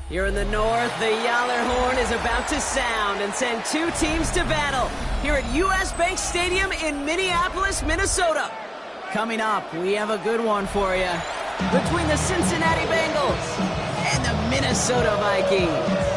Here in the north, the Yaller horn is about to sound and send two teams to battle here at US Bank Stadium in Minneapolis, Minnesota. Coming up, we have a good one for you between the Cincinnati Bengals and the Minnesota Vikings.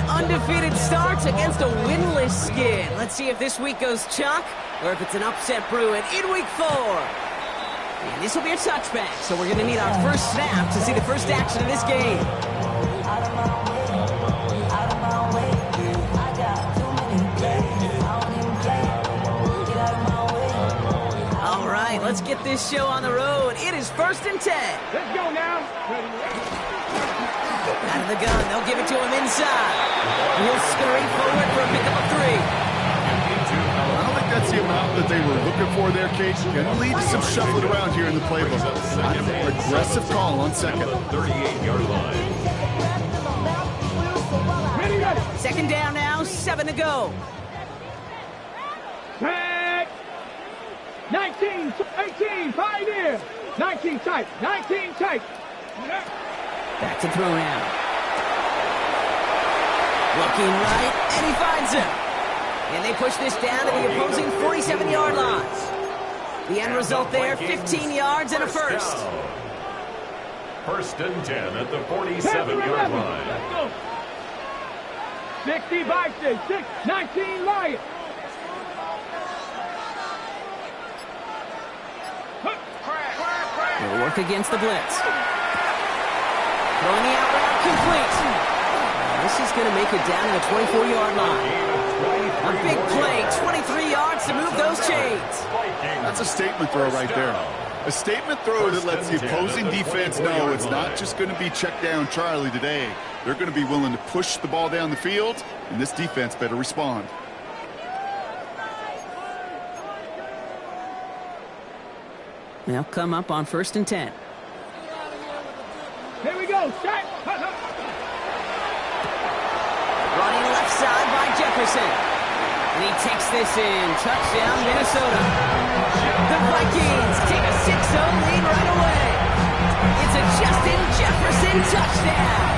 Undefeated starts against a winless Skid. Let's see if this week goes chalk or if it's an upset brewing in week 4. And this will be a touchback, so we're going to need our first snap to see the first action of this game. All right, let's get this show on the road. It is 1st and 10. Let's go now. Out of the gun, they'll give it to him inside. He'll scurry forward for a pickup of 3. I don't think that's the amount that they were looking for there, Kate. Going to lead to some shuffling around here in the playbook. Aggressive call on second. 38-yard line. 2nd down now, 7 to go. Tag. 19, 18, Pioneer. 19 tight, 19 tight. Back to throw now. Looking right, and he finds him. And they push this down to the opposing 47-yard line. The end result there, 15 yards and a first. 1st and 10 at the 47-yard line. Let's go. 60 Vikings, 19 Lions. They'll work against the blitz. Throwing the out route complete. This is going to make it down to the 24-yard line. A big play, 23 yards to move those chains. That's a statement throw right there. A statement throw that lets the opposing defense know it's not just going to be check down Charlie today. They're going to be willing to push the ball down the field, and this defense better respond. They'll come up on 1st and 10. Here we go, set. Running left side by Jefferson. And he takes this in. Touchdown, Minnesota. The Vikings take a 6-0 lead right away. It's a Justin Jefferson touchdown.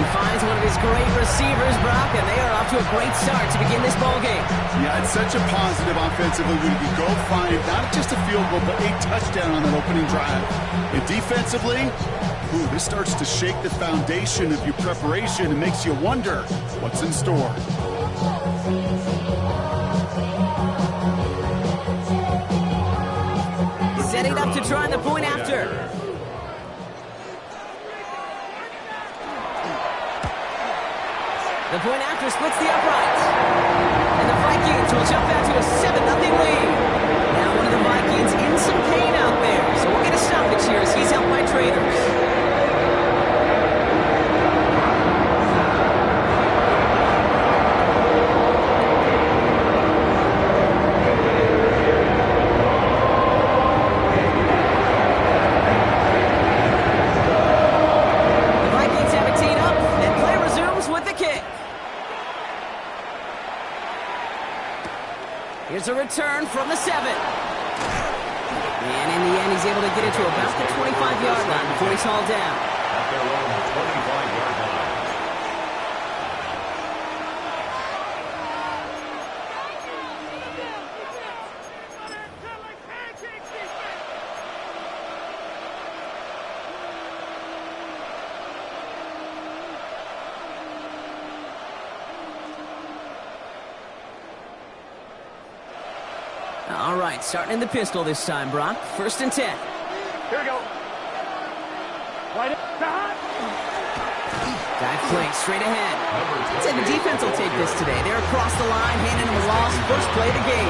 He finds one of his great receivers, Brock, and they are off to a great start to begin this ball game. Yeah, it's such a positive offensively when you go find not just a field goal, but a touchdown on that opening drive. And defensively, this starts to shake the foundation of your preparation and makes you wonder what's in store. Setting up to try the point after. The point after splits the uprights. And the Vikings will jump out to a 7-0 lead. Now one of the Vikings in some pain out there. So we'll get a stoppage here as he's out by Traders. Here's a return from the 7. And in the end, he's able to get it to about the 25-yard line before he's hauled down. At their own 25-yard line. All right, starting in the pistol this time, Brock. 1st and 10. Here we go. Right in. Dive play straight ahead. I'd say the defense will take this today. They're across the line, handing him a loss. First play of the game.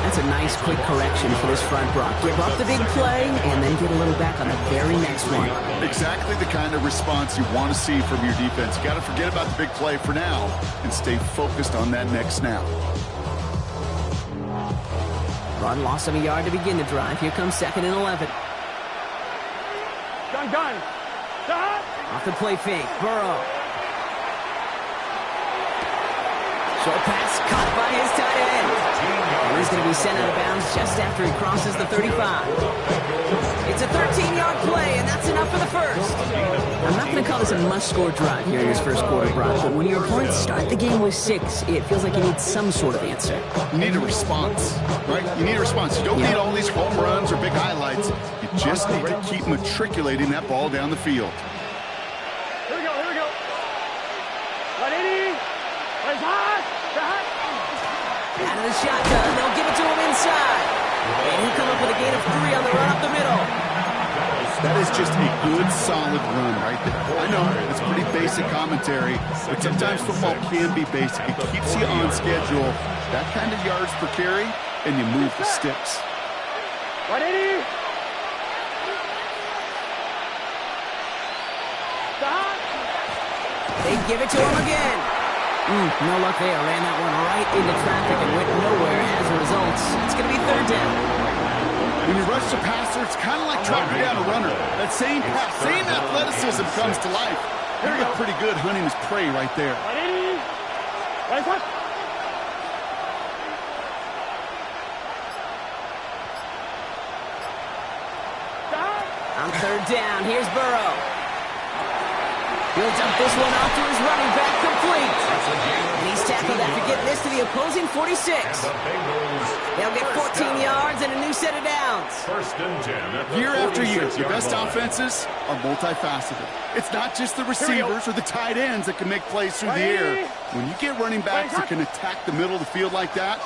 That's a nice quick correction for this front, Brock. Give up the big play and then get a little back on the very next one. Exactly the kind of response you want to see from your defense. You got to forget about the big play for now and stay focused on that next snap. Run lost him a yard to begin the drive. Here comes 2nd and 11. Gun. Off the play fake. Burrow. Short pass caught by his tight end. And he's going to be sent out of bounds just after he crosses the 35. It's a 13-yard play, and that's enough for the first. I'm not going to call this a must-score drive here in this first quarter, Brock, but when your opponents start the game with 6, it feels like you need some sort of answer. You need a response, right? You need a response. You don't need all these home runs or big highlights. You just need to keep matriculating that ball down the field. Here we go. 180. Plays hot. Out of the shotgun, they'll give it to him inside. And he'll come up with a gain of 3 on the run up the middle. That is just a good, solid run right there. I know it's pretty basic commentary, but sometimes football can be basic. It keeps you on schedule, that kind of yards per carry, and you move the sticks. 180. They give it to him again. No luck there. Ran that one right into traffic and went nowhere as a result. It's going to be 3rd down. When you rush the passer, it's kind of like tracking down a runner. That same pass, same athleticism comes to life. He looked pretty good hunting his prey right there. 180. Plays hot. On 3rd down, here's Burrow. He'll dump this one off to his running back, complete. And he's tackled after getting this to the opposing 46. They'll get 14 yards and a new set of downs. 1st and 10. Year after year, the best offenses are multifaceted. It's not just the receivers or the tight ends that can make plays through the air. When you get running backs that can attack the middle of the field like that,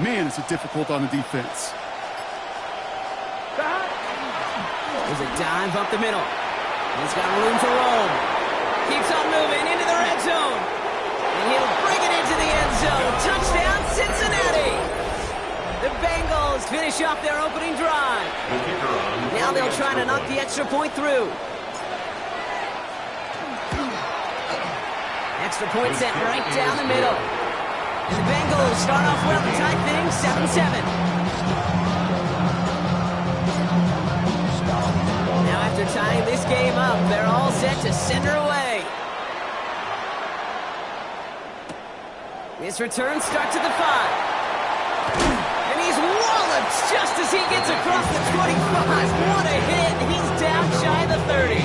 man, it's difficult on the defense. There's a dive up the middle. He's got room to roam. Keeps on moving into the red zone. And he'll bring it into the end zone. Touchdown, Cincinnati. The Bengals finish off their opening drive. Now they'll try to knock the extra point through. Extra point set right down the middle. And the Bengals start off well to tie things 7-7. Now after tying this game up, they're all set to send her away. This return starts at the 5. And he's walloped just as he gets across the 25. What a hit. He's down shy of the 30.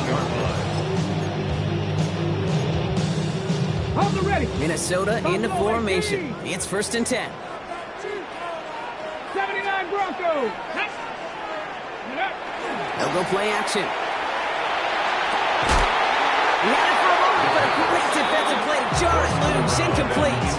Hold the ready. Minnesota into formation. It's 1st and 10. 79 Broncos. They'll go play action. He had it for a moment, but a great defensive play to jar it loose. Incomplete.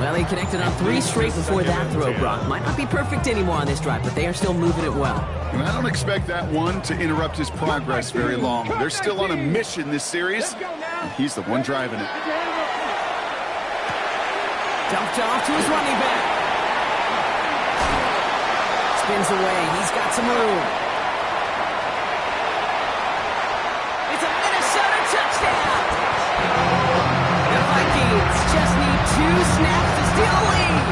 Well, he connected on 3 straight before that throw, Brock. Might not be perfect anymore on this drive, but they are still moving it well. And I don't expect that one to interrupt his progress very long. They're still on a mission this series, and he's the one driving it. Dumped off to his running back. Spins away. He's got some room. It's a Minnesota touchdown. The Vikings just need 2 snaps to steal a lead.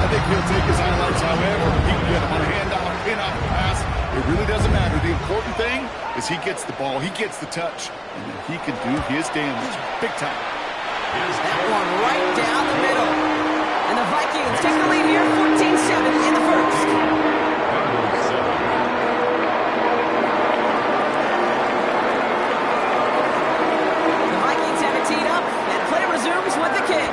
I think he'll take his highlights however he can get them on a handoff, pin-off, pass. It really doesn't matter. The important thing is he gets the ball, he gets the touch, and then he can do his damage big time. That one right down the middle. And the Vikings take the lead here, 14-7 in the first. The Vikings have it teed up, and play resumes with the kick.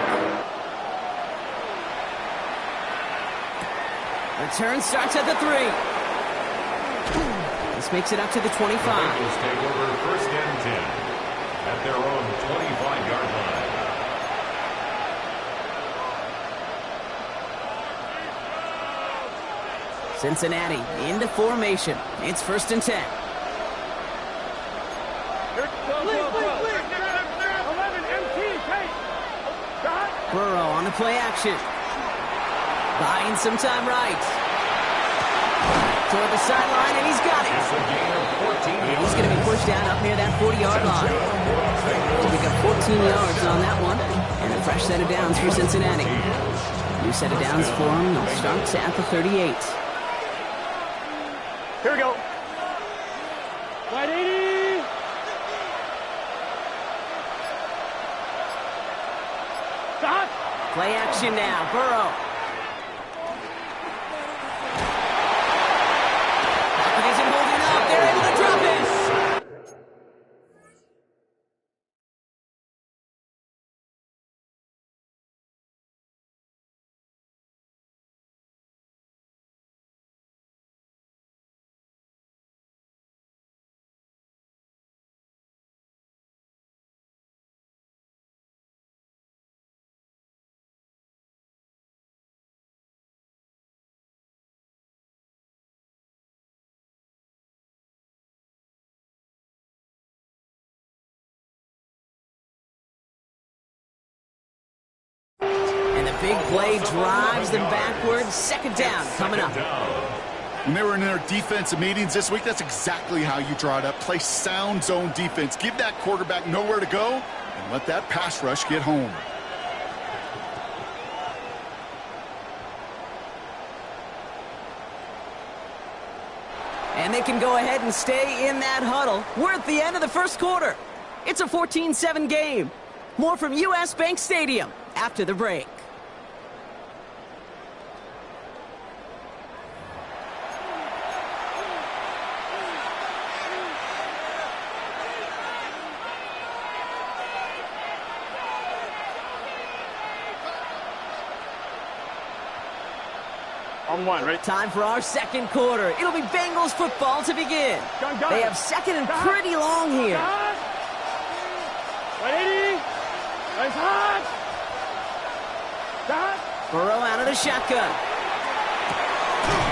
Return starts at the 3. This makes it up to the 25. The Bengals take over 1st and 10 at their own 25-yard line. Cincinnati into formation. It's 1st and 10. 11 MT, Burrow on the play action. Buying some time right. Toward the sideline, and he's got it. And he's going to be pushed down up near that 40-yard line. He'll pick up 14 yards on that one, and a fresh set of downs for Cincinnati. New set of downs for him. They'll start at the 38. Here we go. Right 80. Stop. Play action now. Burrow. Pocket isn't holding up. They're able to drop it. Big play drives them backwards. Second down coming up. When they were in their defensive meetings this week, that's exactly how you draw it up. Play sound zone defense. Give that quarterback nowhere to go and let that pass rush get home. And they can go ahead and stay in that huddle. We're at the end of the first quarter. It's a 14-7 game. More from US Bank Stadium after the break. On one, right? Time for our second quarter. It'll be Bengals football to begin. They have second and pretty long here. Right 80. Nice hot. Burrow out of the shotgun.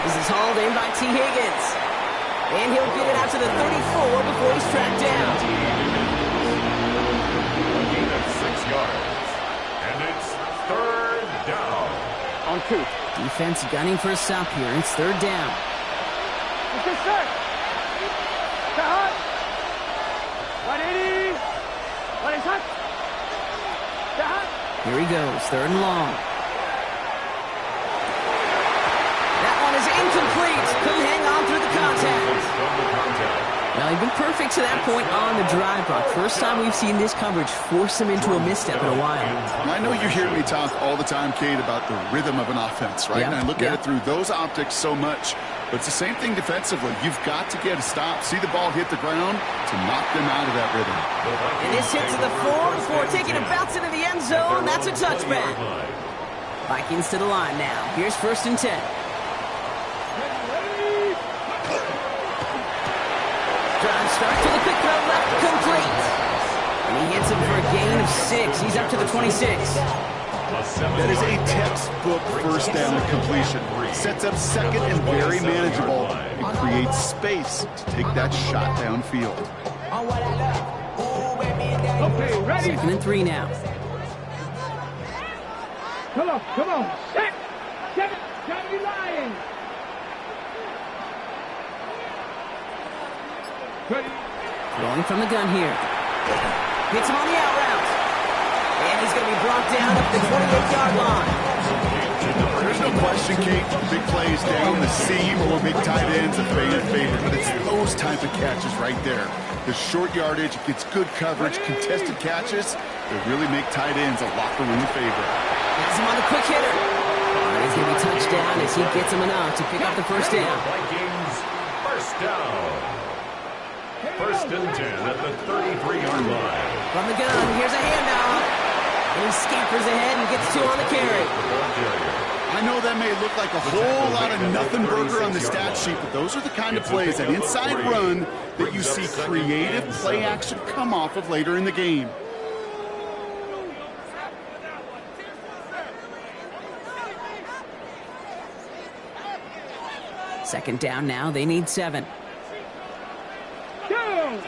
This is hauled in by T. Higgins. And he'll get it out to the 34 before he's tracked down. A gain of 6 yards. And it's third down. On 2. Defense gunning for a stop here. It's third down. What's this, sir? Hot. Right 80. Right is hot. Here he goes, third and long. That one is incomplete. Couldn't hang on through the contact. Now, they've been perfect to that point on the drive, Brock. First time we've seen this coverage force them into a misstep in a while. I know you hear me talk all the time, Kate, about the rhythm of an offense, right? Yeah, and I look at it through those optics so much. But it's the same thing defensively. You've got to get a stop, see the ball hit the ground to knock them out of that rhythm. And this hits the 4 before taking a bounce into the end zone. That's a touchback. Vikings to the line now. Here's first and 10. Drive starts with a quick throw left, complete. And he hits him for a gain of 6. He's up to the 26. That is a textbook first down completion. Sets up second and very manageable. It creates space to take that shot downfield. Okay, ready. Second and 3 now. Come on. Set. Johnny Lions. Ready. Throwing from the gun here. Hits him on the out route. And he's going to be brought down up the 28-yard line. There's no question, Kate. Big plays down the seam or big tight ends, a fan favorite. But it's those type of catches right there. The short yardage, gets good coverage, contested catches that really make tight ends a locker room favorite. Has him on the quick hitter. And he's going to be touched down as he gets him enough to pick up the first down. Vikings, first down. First and 10 at the 33-yard line. From the gun, here's a handoff. And he scampers ahead and gets 2 on the carry. I know that may look like a whole lot of nothing burger on the stat sheet, but those are the kind of plays, that inside run, that you see creative play action come off of later in the game. Second down now, they need 7. Down.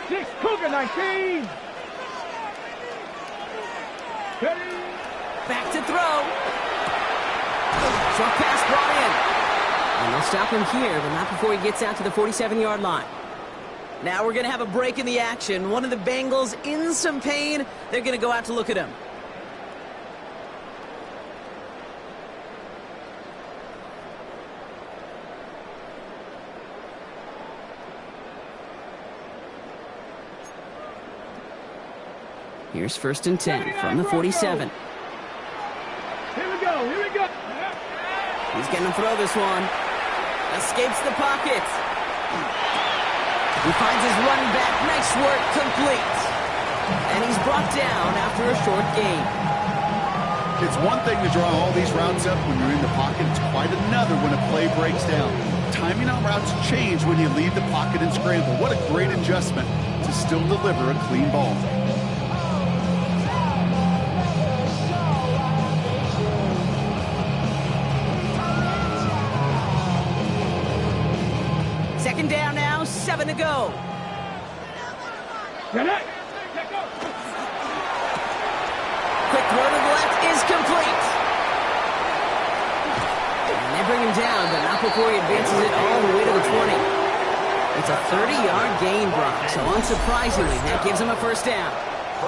6, Cougar 19. Back to throw. Short pass brought in. And they'll stop him here, but not before he gets out to the 47-yard line. Now we're going to have a break in the action. One of the Bengals in some pain. They're going to go out to look at him. Here's 1st and 10 from the 47. Here we go. He's going to throw this one. Escapes the pocket. He finds his running back. Nice work. Complete. And he's brought down after a short gain. It's one thing to draw all these routes up when you're in the pocket. It's quite another when a play breaks down. Timing on routes change when you leave the pocket and scramble. What a great adjustment to still deliver a clean ball. Second down now, 7 to go. Get it. Quick throw to the left is complete. And they bring him down, but not before he advances it all the way to the 20. It's a 30-yard gain, Brock, so unsurprisingly, that gives him a first down.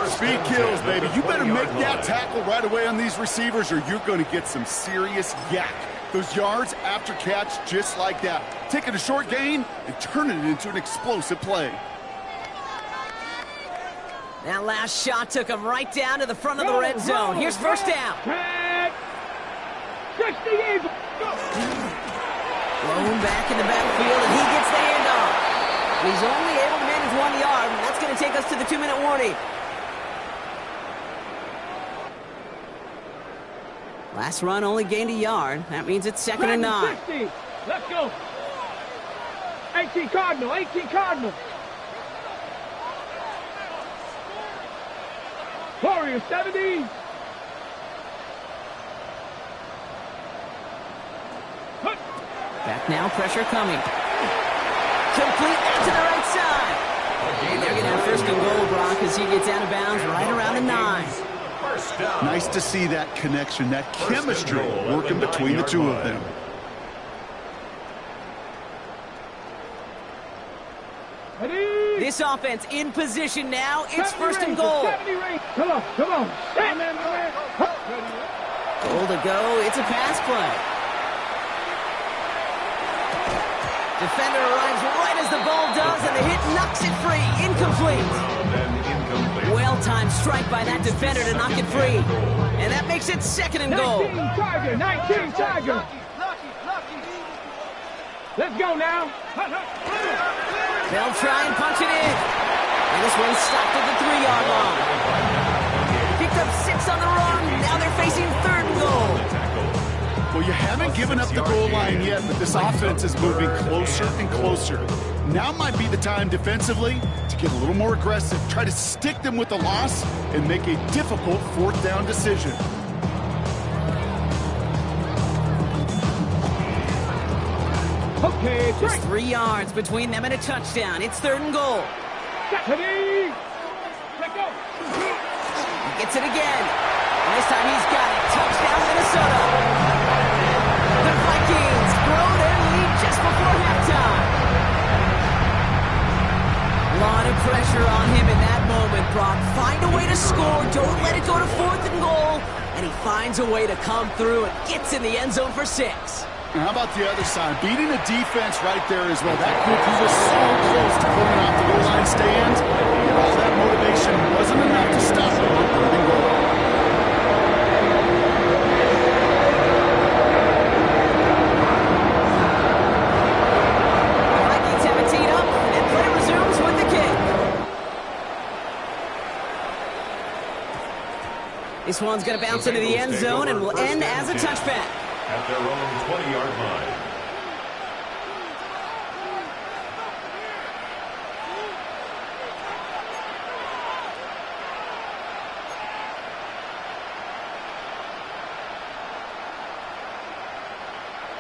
Speed kills, baby. You better make that tackle right away on these receivers or you're going to get some serious yak. Those yards after catch just like that. Taking a short gain and turning it into an explosive play. That last shot took him right down to the front of the red zone. Here's first down. Blown back in the backfield, and he gets the handoff. He's only able to manage 1 yard, and that's going to take us to the 2-minute warning. Last run only gained a yard. That means it's 2nd and 9. 60. Let's go. 18 Cardinal. Warrior 70. Back now, pressure coming. Complete out to the right side. And they're going to have 1st and goal, Brock, as he gets out of bounds right around the 9. Nice to see that connection, that chemistry working between the two of them. This offense in position now. It's 1st and goal. Come on. Goal to go. It's a pass play. Defender arrives right as the ball does, and the hit knocks it free. Incomplete. Well-timed strike by that defender to knock it free. And that makes it 2nd and goal. 19 Tiger. Let's go now. They'll try and punch it in. And this one's stopped at the 3-yard line. Picked up 6 on the run. Now they're facing 3rd and goal. Well, you haven't given up the goal line yet, but this offense is moving closer and closer. Now might be the time defensively to get a little more aggressive, try to stick them with the loss, and make a difficult 4th down decision. Okay, just 3 yards between them and a touchdown. It's 3rd and goal. He gets it again. And this time he's got it. Touchdown, Minnesota. The Vikings grow their lead just before halftime. A lot of pressure on him in that moment, Brock. Find a way to score. Don't let it go to 4th and goal. And he finds a way to come through and gets in the end zone for 6. And how about the other side? Beating a defense right there as well. That group was so close to pulling off the goal line stand. And all that motivation wasn't enough to stop them on 3rd and goal. The Vikings have it teed up, and play resumes with the kick. This one's going to bounce into the end zone and will end as a touchback. At their own 20-yard line.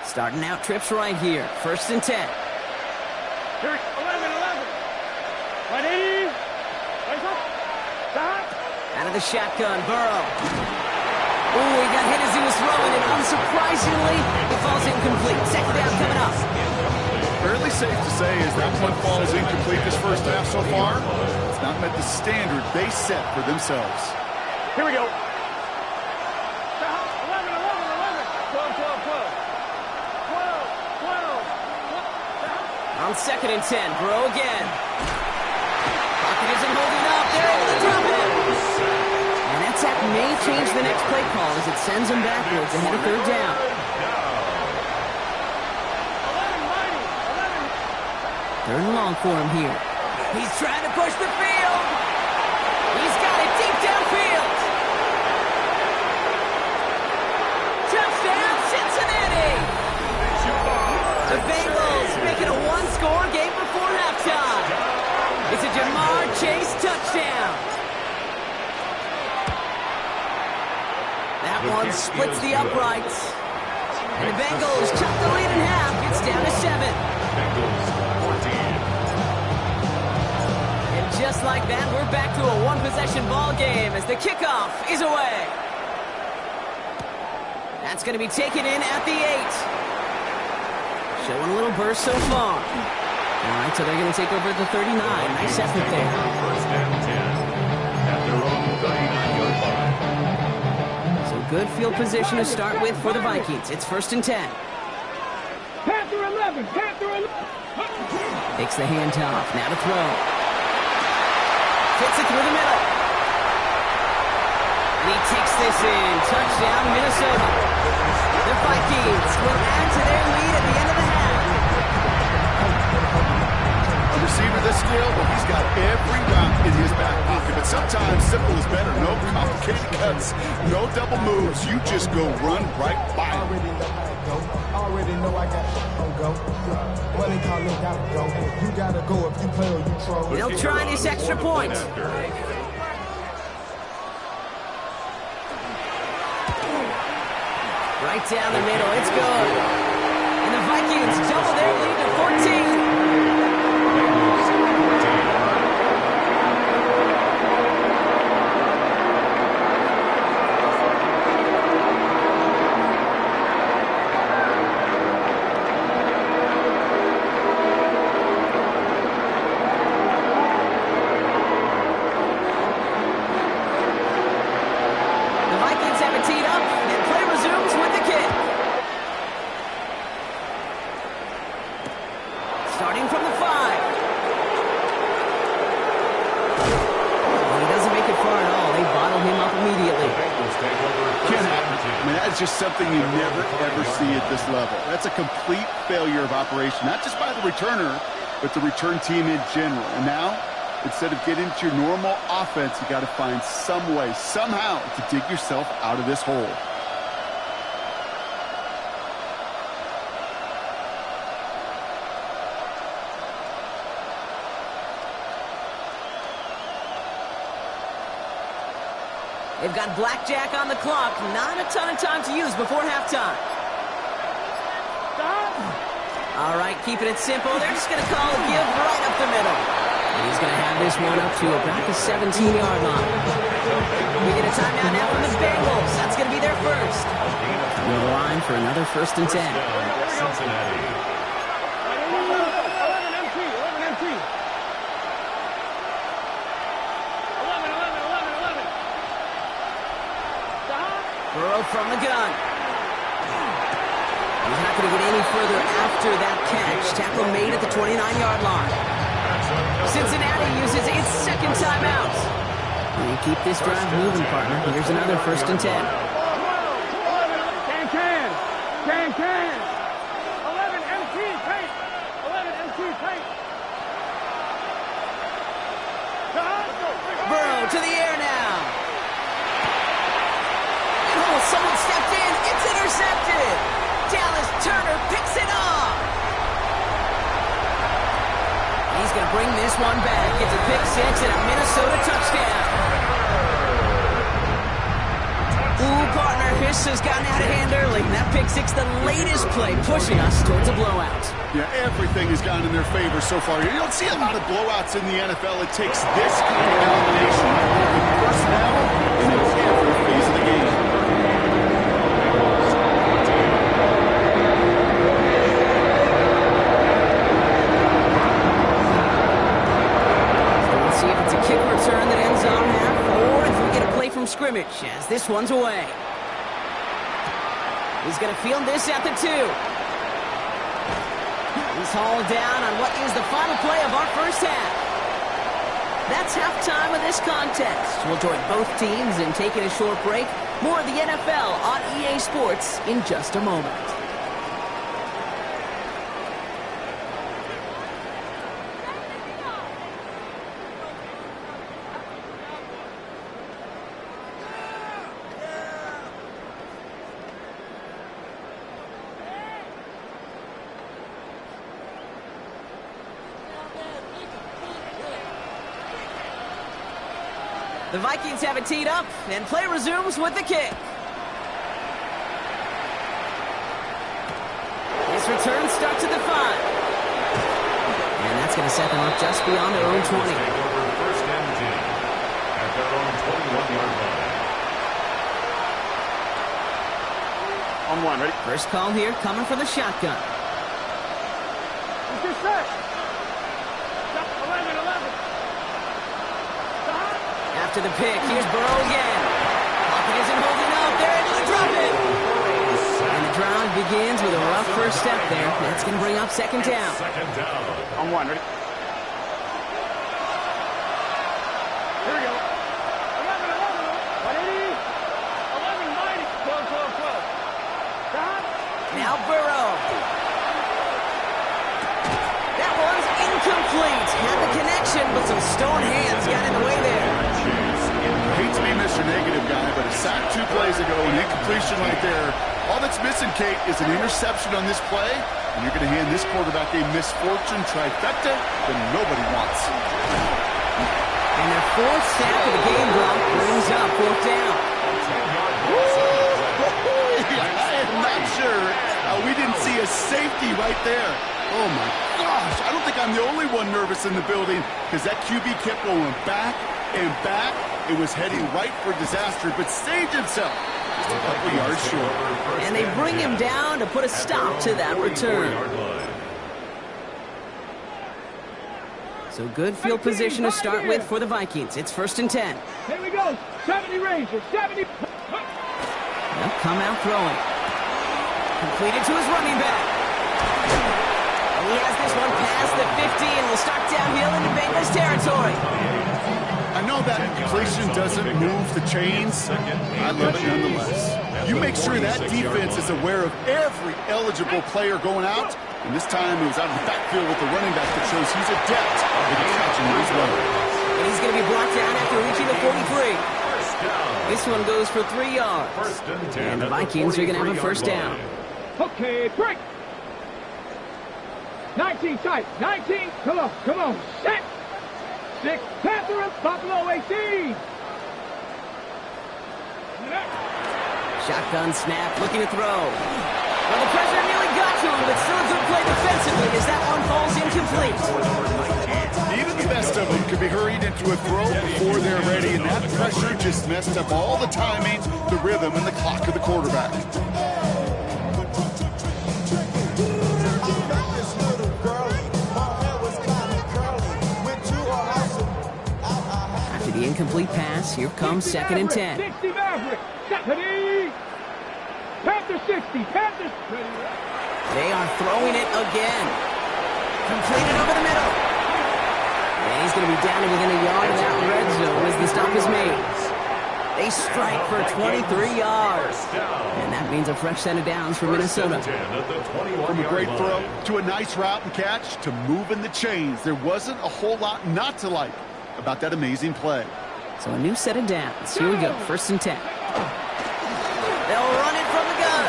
Starting out trips right here. 1st and 10. 11. 180. Out of the shotgun, Burrow. Ooh, he got hit as he was throwing, and unsurprisingly, Unfortunately, it falls incomplete. Second down coming up. Fairly safe to say as that one falls incomplete this first half so far, it's not met the standard they set for themselves. Here we go. 11, 12, 12. 12. On second and 10, Burrow again. Pocket isn't holding up. They're able to drop it. And that sack may change the next play call as it sends them backwards ahead of third down. Third and long for him here. He's trying to push the field. He's got it deep downfield. Touchdown, Cincinnati. The Bengals make it a one-score game before halftime. It's a Jamar Chase touchdown. That one splits the uprights. And the Bengals cut the lead in half. It's down to 7. And just like that, we're back to a one-possession ball game as the kickoff is away. That's going to be taken in at the 8. Showing a little burst so far. All right, so they're going to take over at the 39. Nice effort there. First and 10 at their own 39-yard line. So good field position to start with for the Vikings. It's first and 10. Panther 11. Takes the handoff. Now to throw. Fits it through the middle. And he takes this in. Touchdown, Minnesota. The Vikings will add to their lead at the end of the half. A receiver this skilled, well, he's got every route in his back pocket. But sometimes simple is better. No complicated cuts, no double moves. You just go run right by him. Already know I got to go. Money calling, gotta go. You gotta go if you play or you troll. They'll try this extra point. Right down the middle, it's good. And the Vikings double their lead to 14. The Vikings have it teed up, and play resumes with the kick. Starting from the 5. Well, he doesn't make it far at all. They bottle him up immediately. Can't happen. I mean, that's just something you never, ever see at this level. That's a complete failure of operation, not just by the returner, but the return team in general. And now, instead of getting to your normal offense, you got to find some way, somehow, to dig yourself out of this hole. They've got blackjack on the clock. Not a ton of time to use before halftime. All right, keeping it simple. They're just going to call a give right up the middle. And he's going to have this one up to about the 17-yard line. We get a timeout now from the Bengals. That's going to be their first. Go to the line for another first and 10. Cincinnati. 11 empty. Burrow from the gun. He's not going to get any further after that catch. Tackle made at the 29-yard line. Cincinnati uses its second timeout. And you keep this drive moving, partner. Here's another first and 10. Can. 11 empty paint. Burrow to the air now. Oh, someone stepped in. It's intercepted. Dallas Turner picks it off. He's going to bring this one back. It's a pick 6 and a Minnesota touchdown. Ooh, partner, this has gotten out of hand early. That pick 6, the latest play, pushing us towards a blowout. Yeah, everything has gone in their favor so far. You don't see a lot of blowouts in the NFL. It takes this kind of combination of personnel and in every phase of the game. as this one's away. He's going to field this at the 2. He's hauled down on what is the final play of our first half. That's halftime of this contest. We'll join both teams in taking a short break. More of the NFL on EA Sports in just a moment. The Vikings have it teed up, and play resumes with the kick. This return starts at the 5. And that's going to set them up just beyond their own 20. First and 10 at their own 21-yard line. On one, ready? First call here, coming for the shotgun. What's your set? 11. After the pick, here's Burrow again. Pocket isn't holding up. They're able to drop it. And the drive begins with a rough first step there. That's going to bring up second down. Second down. On one, ready? Here we go. 11. 12. Now Burrow. That one's incomplete. Had the connection, but some stone hands got in the way there. I hate to be Mr. Negative guy, but a sack 2 plays ago, an incompletion right there. All that's missing, Kate, is an interception on this play, and you're going to hand this quarterback a misfortune trifecta that nobody wants. And their 4th sack of the game block brings up 4th down. I am not sure we didn't see a safety right there. Oh, my gosh. I don't think I'm the only one nervous in the building because that QB kept going back and back. It was heading right for disaster, but saved himself just a couple yards short. And they bring him down to put a stop to that return. So good field position to start with for the Vikings. It's 1st and 10. Here we go. 70 Rangers. 70. They'll come out throwing. Completed to his running back. And he has this one past the 50 and will start downhill into Bengals territory. I know that completion doesn't move the chains. I love it nonetheless. You make sure that defense is aware of every eligible player going out. And this time it was out of the backfield with the running back that shows he's adept at catching his level. And he's going to be brought down after reaching the 43. This one goes for 3 yards. And the Vikings are going to have a first down. Okay, break. 19 tight. 19. Come on. Set. 6. Panther, Buffalo 18. Shotgun snap, looking to throw. Well, the pressure nearly got to him, but still a good play defensively as that one falls incomplete. Even the best of them could be hurried into a throw before they're ready, and that pressure just messed up all the timing, the rhythm, and the clock of the quarterback. After the incomplete pass, here comes 2nd and 10. 60 Maverick. Stephanie. Panther 60. Panthers. They are throwing it again. Completed over the middle. And he's going to be down to within a yard of that red zone as the stop is made. They strike for 23 yards. And that means a fresh set of downs for Minnesota. From a great throw to a nice route and catch to moving the chains, there wasn't a whole lot not to like about that amazing play. So a new set of downs. Here we go, 1st and 10. They'll run it from the gun.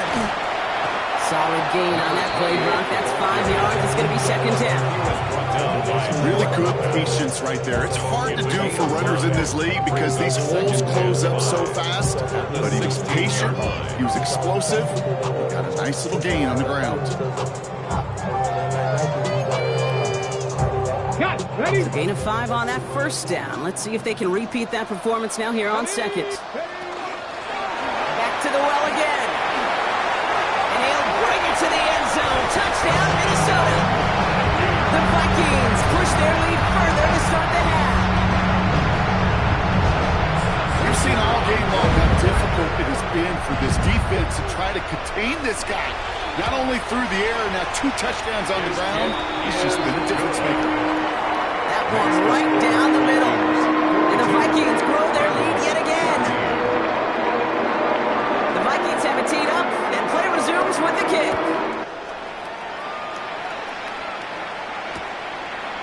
Solid gain on that play, Brock. That's 5 yards. It's going to be 2nd down. Really good patience right there. It's hard to do for runners in this league because these holes close up so fast. But he was patient. He was explosive. Got a nice little gain on the ground. Got it. Ready? It's a gain of 5 on that first down. Let's see if they can repeat that performance now here on 2nd. Back to the well again. And he'll bring it to the end zone. Touchdown, Minnesota. The Vikings push their lead further to start the half. Their seen all game long how difficult it has been for this defense to try to contain this guy. Not only through the air, now 2 touchdowns on the ground. He's just been a difference maker. That one right down the middle. And the Vikings grow their lead yet again. The Vikings have it teed up, and play resumes with the kick.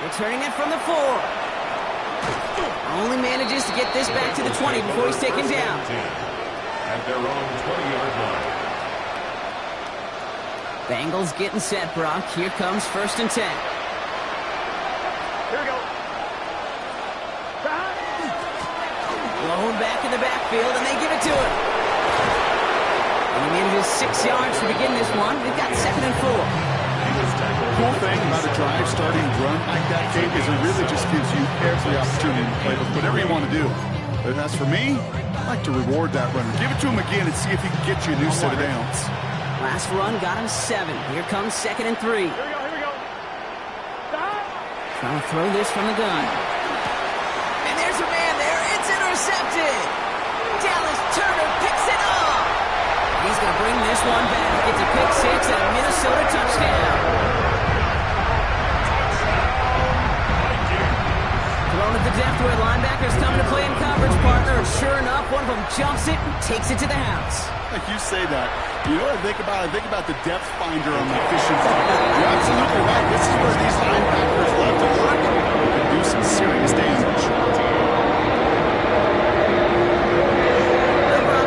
Returning it from the 4. Only manages to get this back to the 20 before he's taken down. At their own 20-yard line. Bengals getting set, Brock. Here comes 1st and 10. Here we go. Blown back in the backfield, and they give it to him. And he manages 6 yards to begin this one. We've got 2nd and 4. Cool thing about a drive starting run like that, Kate, is it really just gives you every opportunity to play with whatever you want to do. But as for me, I like to reward that runner. Give it to him again and see if he can get you a new set of downs. Last run got him 7. Here comes 2nd and 3. Here we go. Stop. Trying to throw this from the gun. And there's a man there. It's intercepted. Dallas Turner picks it up. He's going to bring this one back. It's a pick 6 and a Minnesota touchdown. Thrown at the depth where linebackers come to play in coverage, partner. Sure enough, one of them jumps it and takes it to the house. Like you say that. You know what I think about? I think about the depth finder on the fishing line. You're absolutely right. This is where these linebackers love to work and do some serious damage.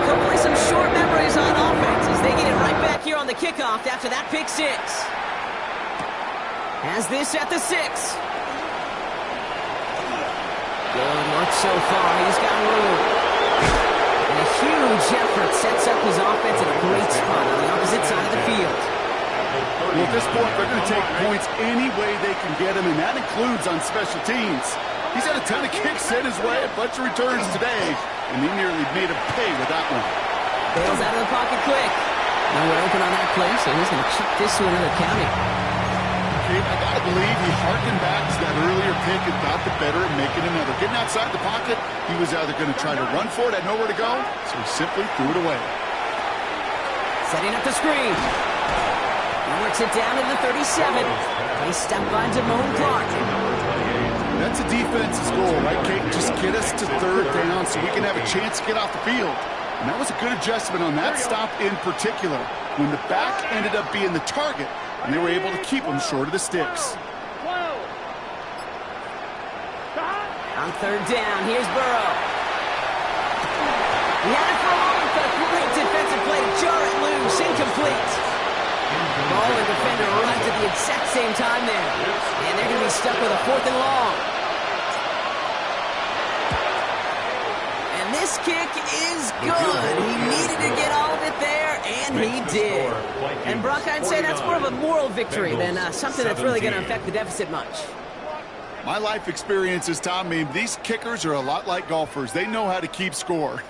Hopefully some short memories on offense as they get it right back here on the kickoff after that pick 6. Has this at the 6. Good look so far. He's got room. And a huge effort sets up his offense in a great spot on the opposite side of the field. Well, at this point, they're going to take points any way they can get them, and that includes on special teams. He's had a ton of kicks sent his way, a bunch of returns today, and he nearly made him pay with that one. Bails out of the pocket quick. Nowhere open on that play, so he's going to chuck this to another county. I got to believe he harkened back to that earlier pick and thought the better at making another. Getting outside the pocket, he was either going to try to run for it, had nowhere to go, so he simply threw it away. Setting up the screen. He works it down to the 37. They step by Damone Clark. That's a defense's goal, right, Kate? Just get us to 3rd down so we can have a chance to get off the field. And that was a good adjustment on that stop in particular, when the back ended up being the target, and they were able to keep him short of the sticks. On 3rd down, here's Burrow. He had it for a moment, but a great defensive play to jar it loose, incomplete. Ball and defender runs at the exact same time there. And they're going to be stuck with a 4th and long. And this kick is good. He needed to get all of it there, and he did. And Brock, I'd say that's more of a moral victory than something that's really going to affect the deficit much. My life experience has taught me these kickers are a lot like golfers. They know how to keep score.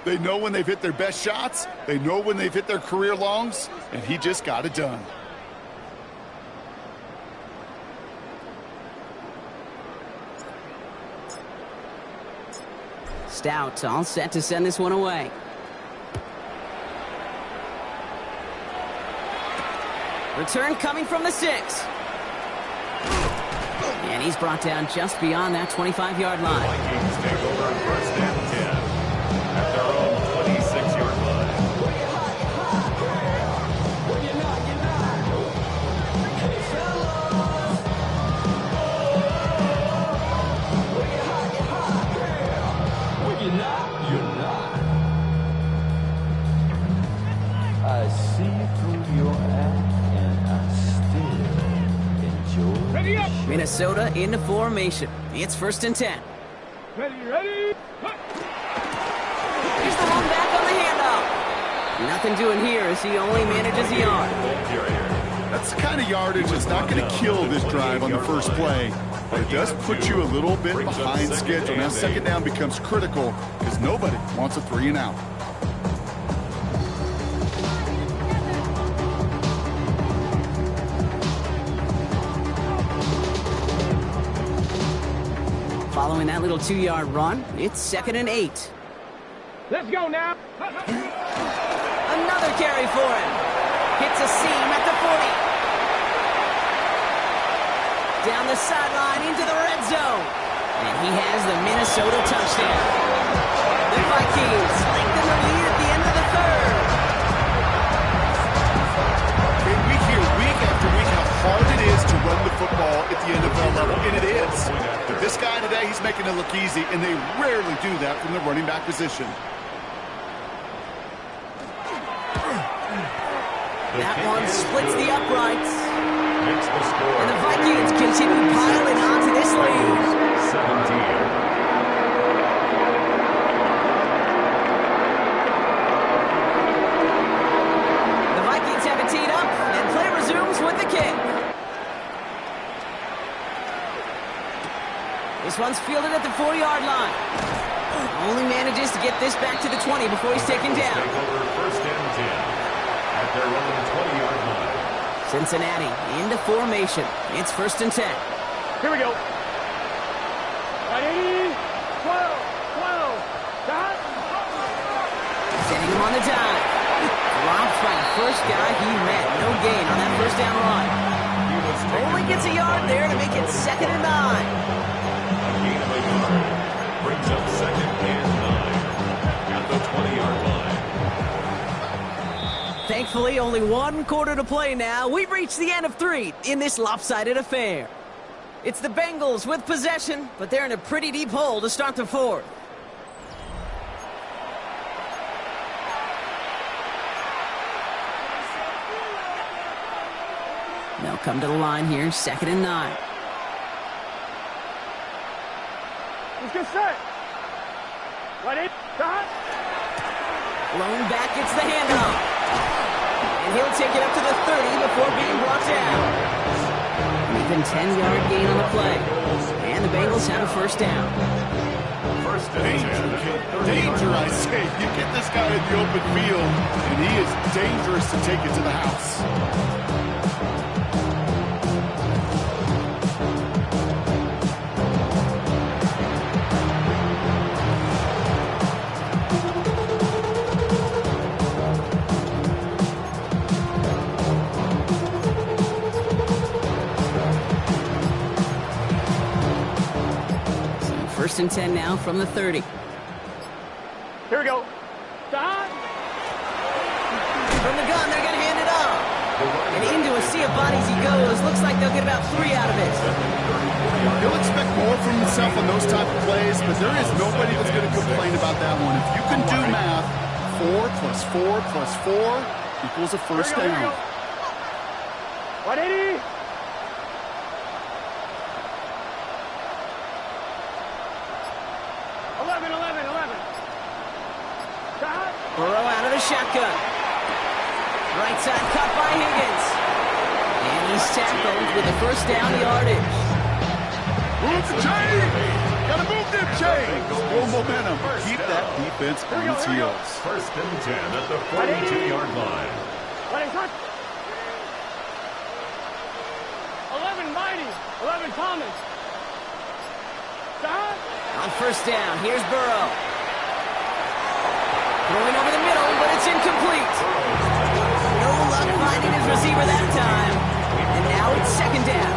They know when they've hit their best shots. They know when they've hit their career longs, and he just got it done. Stout all set to send this one away. Return coming from the 6. And he's brought down just beyond that 25-yard line. Vikings take over on 1st and 10 at their own 26-yard line. You're not. I see through your act, and I still enjoy. Ready up. Minnesota into formation. It's 1st and 10. Ready. Here's the run back on the handoff. Nothing doing here as he only manages a yard. That's the kind of yardage that's not going to kill this drive on the first play, but it does put you a little bit behind schedule. Now 2nd down becomes critical because nobody wants a 3 and out. Following that little 2-yard run, it's 2nd and 8. Let's go now. Another carry for him. Hits a seam at the 40. Down the sideline into the red zone. And he has the Minnesota touchdown. The Vikings lengthen the lead at the end of the third. And we hear week after week how hard it is to run the football at the NFL level, and it is. But this guy today, he's making it look easy, and they rarely do that from the running back position. That one splits the uprights. Makes the score. And the Vikings continue piling onto this lead. 17. The Vikings have it teed up, and play resumes with the kick. This one's fielded at the 40-yard line. Only manages to get this back to the 20 before he's taken down. Take over first and 10 at their own 20-yard line. Cincinnati into formation. It's first and 10. Here we go. 12, 12. Stop. Setting him on the dive. Drops by the first guy he met. No gain on that first down run. He was taken Only gets a yard there to make it 2nd and 9. a gain of a yard. Brings up 2nd and 9 at the 20-yard line. Thankfully, only one quarter to play now. We've reached the end of 3 in this lopsided affair. It's the Bengals with possession, but they're in a pretty deep hole to start the 4th. They'll come to the line here, 2nd and 9. Let's get set. Ready? Stop. Lone back gets the handoff. And he'll take it up to the 30 before being brought down. Even 10-yard gain on the play. And the Bengals have a first down. First and 10. Danger, I say. You get this guy in the open field, and he is dangerous to take it to the house. First and 10 now from the 30. Here we go. Stop. From the gun, they're going to hand it off. And into a sea of bodies he goes. Looks like they'll get about 3 out of it. He'll expect more from himself on those type of plays, but there is nobody that's going to complain about that one. If you can do math, 4 plus 4 plus 4 equals a first down. 180. Burrow out of the shotgun. Right side cut by Higgins. And he's tackled with the first down yardage. Move the chain! Gotta move them chains! Full momentum. Keep that defense on its heels. First and 10 at the 42-yard line. 11 Mighty. 11 Thomas. Stop. On first down, here's Burrow. Throwing over the middle, but it's incomplete. No luck finding his receiver that time. And now it's 2nd down.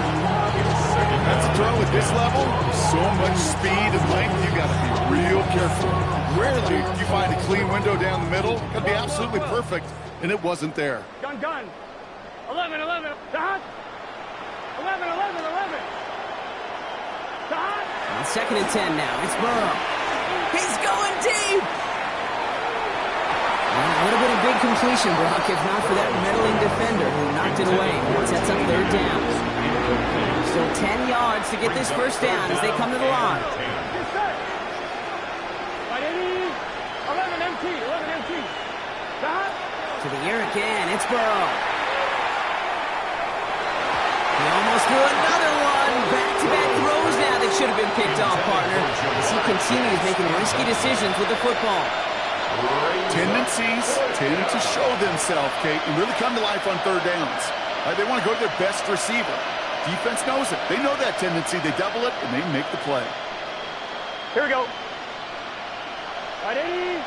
That's a throw at this level. So much speed and length, you got to be real careful. Rarely do you find a clean window down the middle. Could be absolutely perfect, and it wasn't there. Gun. 11. Stop. 11. Stop. On 2nd and 10 now, it's Burrow. He's going deep. That would have been a big completion, Brock, if not for that meddling defender who knocked it away. It sets up 3rd down. Still 10 yards to get this first down as they come to the line. 11 MT. Stop. To the air again, it's Burrow. He almost threw another one. Back-to-back throws now that should have been picked off, partner, as he continues making risky decisions with the football. Tendencies tend to show themselves, Kate, and really come to life on 3rd downs. They want to go to their best receiver. Defense knows it. They know that tendency. They double it, and they make the play. Here we go. 180.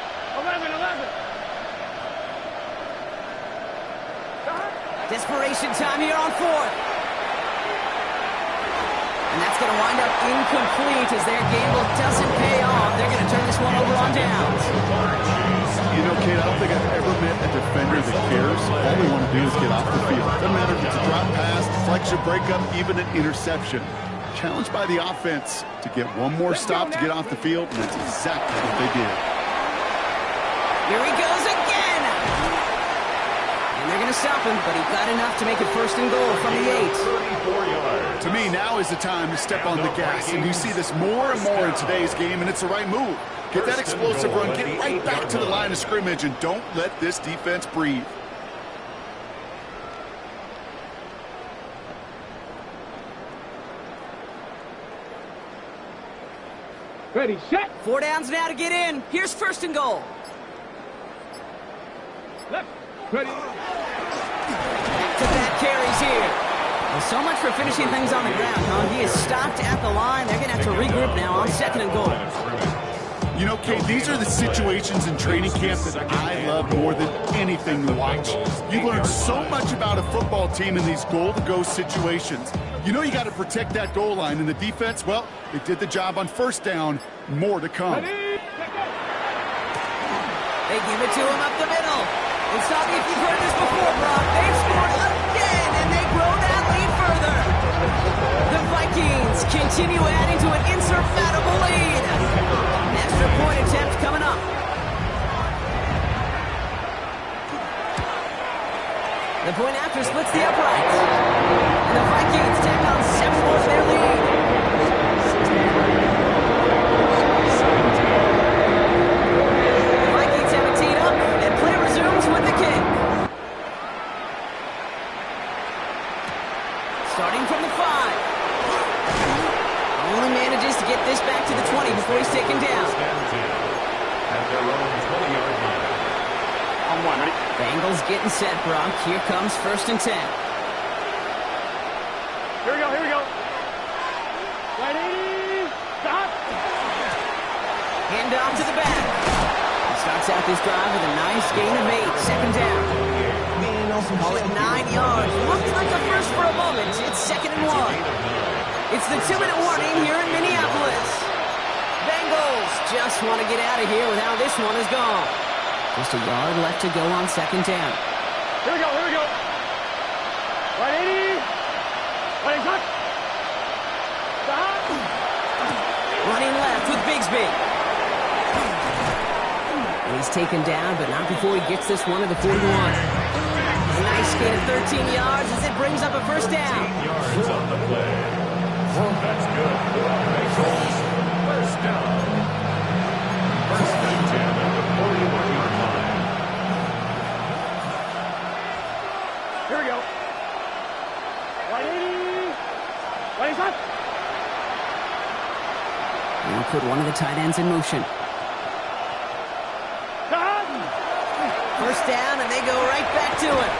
Desperation time here on fourth. And that's going to wind up incomplete as their gamble doesn't pay off. They're going to turn this one over on downs. You know, Kate, I don't think I've ever met a defender that cares. All they want to do is get off the field. Doesn't matter if it's a drop pass, deflection, breakup, even an interception. Challenged by the offense to get one more stop to get off the field, and that's exactly what they did. Here he goes again. And they're going to stop him, but he got enough to make it first and goal from the 8. To me, now is the time to step on the gas, and you see this more and more in today's game, and it's the right move. Get that explosive run, get right back to the line of scrimmage, and don't let this defense breathe. Ready, set. 4 downs now to get in. Here's first and goal. Left. Ready. Back-to-back carries here. Well, so much for finishing things on the ground, huh? He is stopped at the line. They're going to have to regroup now on second and goal. You know, Kate, these are the situations in training camp that I love more than anything to watch. You learn so much about a football team in these goal-to-go situations. You know you got to protect that goal line, and the defense, well, they did the job on first down. More to come. Ready. They give it to him up the middle. And stop me if you've heard this before, Brock. They've scored again, and they grow that lead further. The Vikings continue adding to an insurmountable lead. An extra point attempt coming up. The point after splits the uprights. And the Vikings tack on 7 more to their lead. The Vikings have it teed up, and play resumes with the kick. Starting from the 5. Only manages to get this back to the 20 before he's taken down. At their own 20-yard line. On 1, ready? Bengals getting set, Brock. Here comes first and 10. Here we go, here we go. Ready, stop. Hand off to the back. He starts out this drive with a nice gain of 8. Second down. Call it 9 yards. Looked like a first for a moment. It's second and 1. It's the 2-minute warning here in Minneapolis. Bengals just want to get out of here with how this one is gone. Just a yard left to go on second down. Here we go, here we go. 180. Ready, cut. Stop. Running left with Bigsby. And he's taken down, but not before he gets this one to the 41. A nice gain of 13 yards as it brings up a first down. Yards on the play. That's good. Bengals, first down. First and 10 at the 41-yard line. Here we go. 180. Ready, cut. And he'll put one of the tight ends in motion. Stop. First down, and they go right back to it.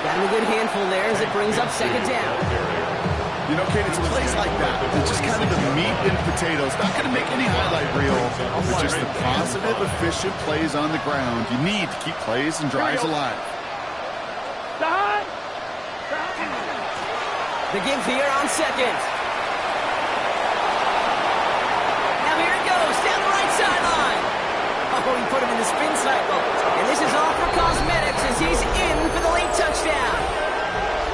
Got him a good handful there as it brings up second down. You know, Kate, it's plays like that. It's just kind of the meat and potatoes. Not going to make any highlight reel, but just the positive, efficient plays on the ground. You need to keep plays and drives alive. Stop. The give here on second. Now here it goes, down the right sideline. Oh, he put him in the spin cycle. And this is all for cosmetics as he's in for the late touchdown.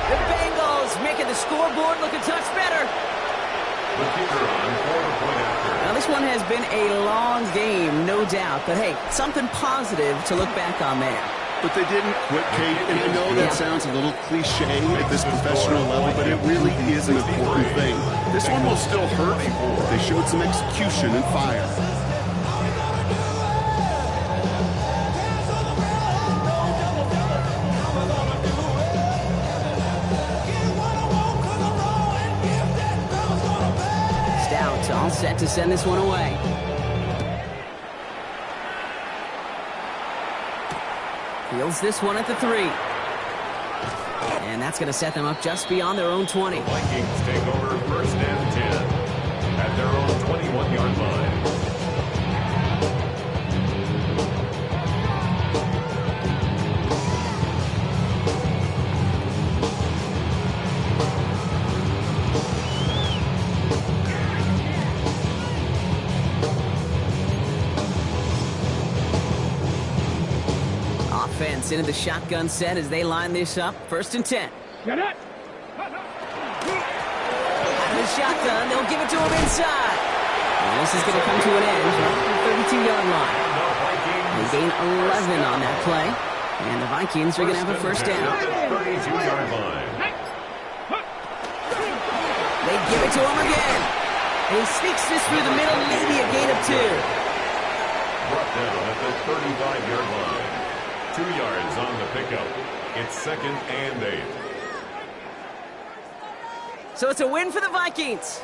The Bengals making the scoreboard look a touch better. The kicker on for the point after. Now, this one has been a long game, no doubt. But, hey, something positive to look back on there. But they didn't quit, Kate, and I know that sounds a little cliche at this professional level, but it really is an important thing. This one will still hurt, but they showed some execution and fire. Stout all set to send this one away. Fields this one at the 3. And that's going to set them up just beyond their own 20. Vikings take over first and 10 at their own 21-yard line. gets into the shotgun set as they line this up. 1st and 10. Get it. Out of the shotgun, they'll give it to him inside. And this is going to come to an end right at the 32-yard line. They gain 11 on that play. And the Vikings are going to have a 1st down. 32-yard line. They give it to him again. And he sneaks this through the middle, maybe a gain of 2. Brought down at the 35-yard line. 2 yards on the pickup. It's 2nd and 8. So it's a win for the Vikings.